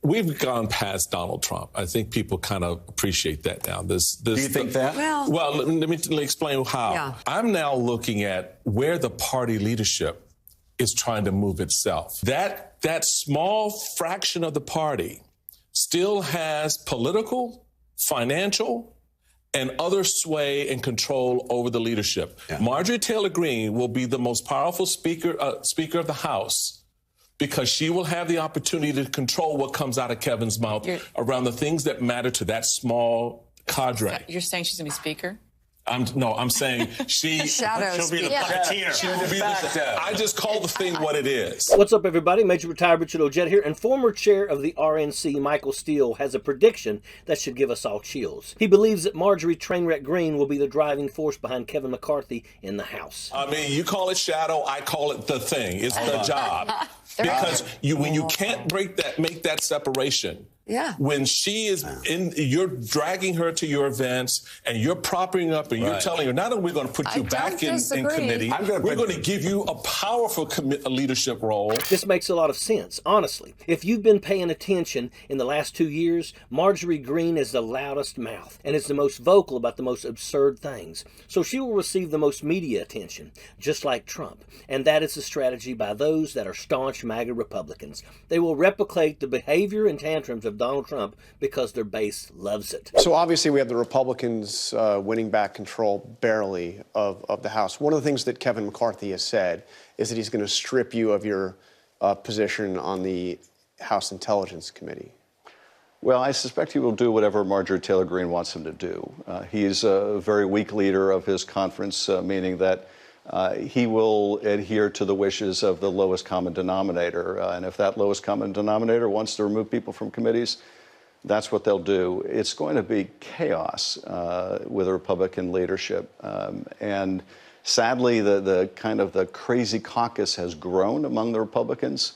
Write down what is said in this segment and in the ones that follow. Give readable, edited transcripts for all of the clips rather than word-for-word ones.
we've gone past Donald Trump. I think people kind of appreciate that now. Do you think that? Well, let me explain how. Yeah. I'm now looking at where the party leadership is trying to move itself. That small fraction of the party still has political, financial, and other sway and control over the leadership. Yeah. Marjorie Taylor Greene will be the most powerful speaker of the House because she will have the opportunity to control what comes out of Kevin's mouth around the things that matter to that small cadre. You're saying she's going to be speaker? I'm saying she'll be the puppeteer. I just call the thing what it is. What's up, everybody? Major Retired Richard Ojeda here, and former chair of the RNC, Michael Steele, has a prediction that should give us all chills. He believes that Marjorie Trainwreck Greene will be the driving force behind Kevin McCarthy in the House. I mean, you call it shadow, I call it the thing. It's the job. Because when you can't make that separation. Yeah. When she is you're dragging her to your events and you're propping up and you're telling her, not only are we going to put you back in committee, we're going to give you a powerful leadership role. This makes a lot of sense, honestly. If you've been paying attention in the last 2 years, Marjorie Greene is the loudest mouth and is the most vocal about the most absurd things. So she will receive the most media attention, just like Trump. And that is a strategy by those that are staunch MAGA Republicans. They will replicate the behavior and tantrums of Donald Trump because their base loves it. So obviously we have the Republicans winning back control barely of the House. One of the things that Kevin McCarthy has said is that he's going to strip you of your position on the House Intelligence Committee. Well, I suspect he will do whatever Marjorie Taylor Greene wants him to do. He's a very weak leader of his conference, meaning that he will adhere to the wishes of the lowest common denominator. And if that lowest common denominator wants to remove people from committees, that's what they'll do. It's going to be chaos with a Republican leadership. And sadly, the kind of the crazy caucus has grown among the Republicans.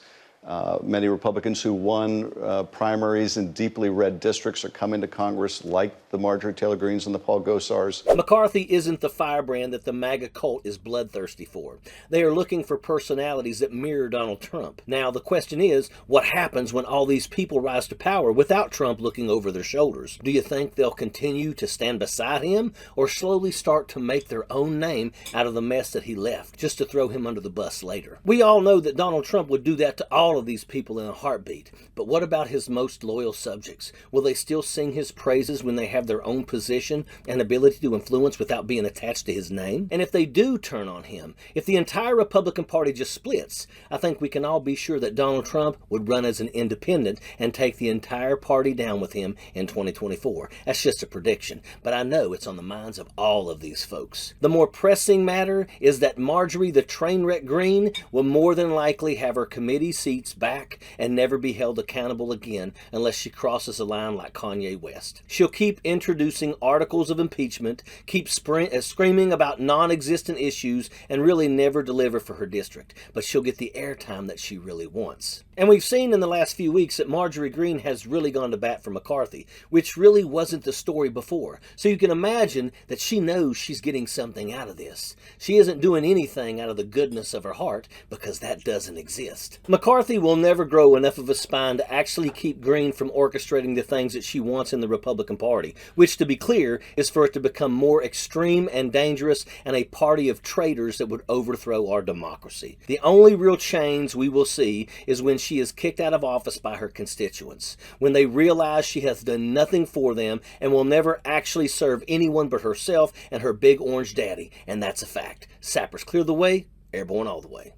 Many Republicans who won primaries in deeply red districts are coming to Congress, like the Marjorie Taylor Greenes and the Paul Gosars. McCarthy isn't the firebrand that the MAGA cult is bloodthirsty for. They are looking for personalities that mirror Donald Trump. Now, the question is, what happens when all these people rise to power without Trump looking over their shoulders? Do you think they'll continue to stand beside him or slowly start to make their own name out of the mess that he left, just to throw him under the bus later? We all know that Donald Trump would do that to all of these people in a heartbeat. But what about his most loyal subjects? Will they still sing his praises when they have their own position and ability to influence without being attached to his name? And if they do turn on him, if the entire Republican Party just splits, I think we can all be sure that Donald Trump would run as an independent and take the entire party down with him in 2024. That's just a prediction, but I know it's on the minds of all of these folks. The more pressing matter is that Marjorie the Trainwreck Greene will more than likely have her committee seats back and never be held accountable again unless she crosses a line like Kanye West. She'll keep introducing articles of impeachment, keep screaming about non-existent issues, and really never deliver for her district. But she'll get the airtime that she really wants. And we've seen in the last few weeks that Marjorie Greene has really gone to bat for McCarthy, which really wasn't the story before. So you can imagine that she knows she's getting something out of this. She isn't doing anything out of the goodness of her heart because that doesn't exist. McCarthy will never grow enough of a spine to actually keep Greene from orchestrating the things that she wants in the Republican Party, which, to be clear, is for it to become more extreme and dangerous and a party of traitors that would overthrow our democracy. The only real change we will see is when she is kicked out of office by her constituents, when they realize she has done nothing for them and will never actually serve anyone but herself and her big orange daddy, and that's a fact. Sappers clear the way, airborne all the way.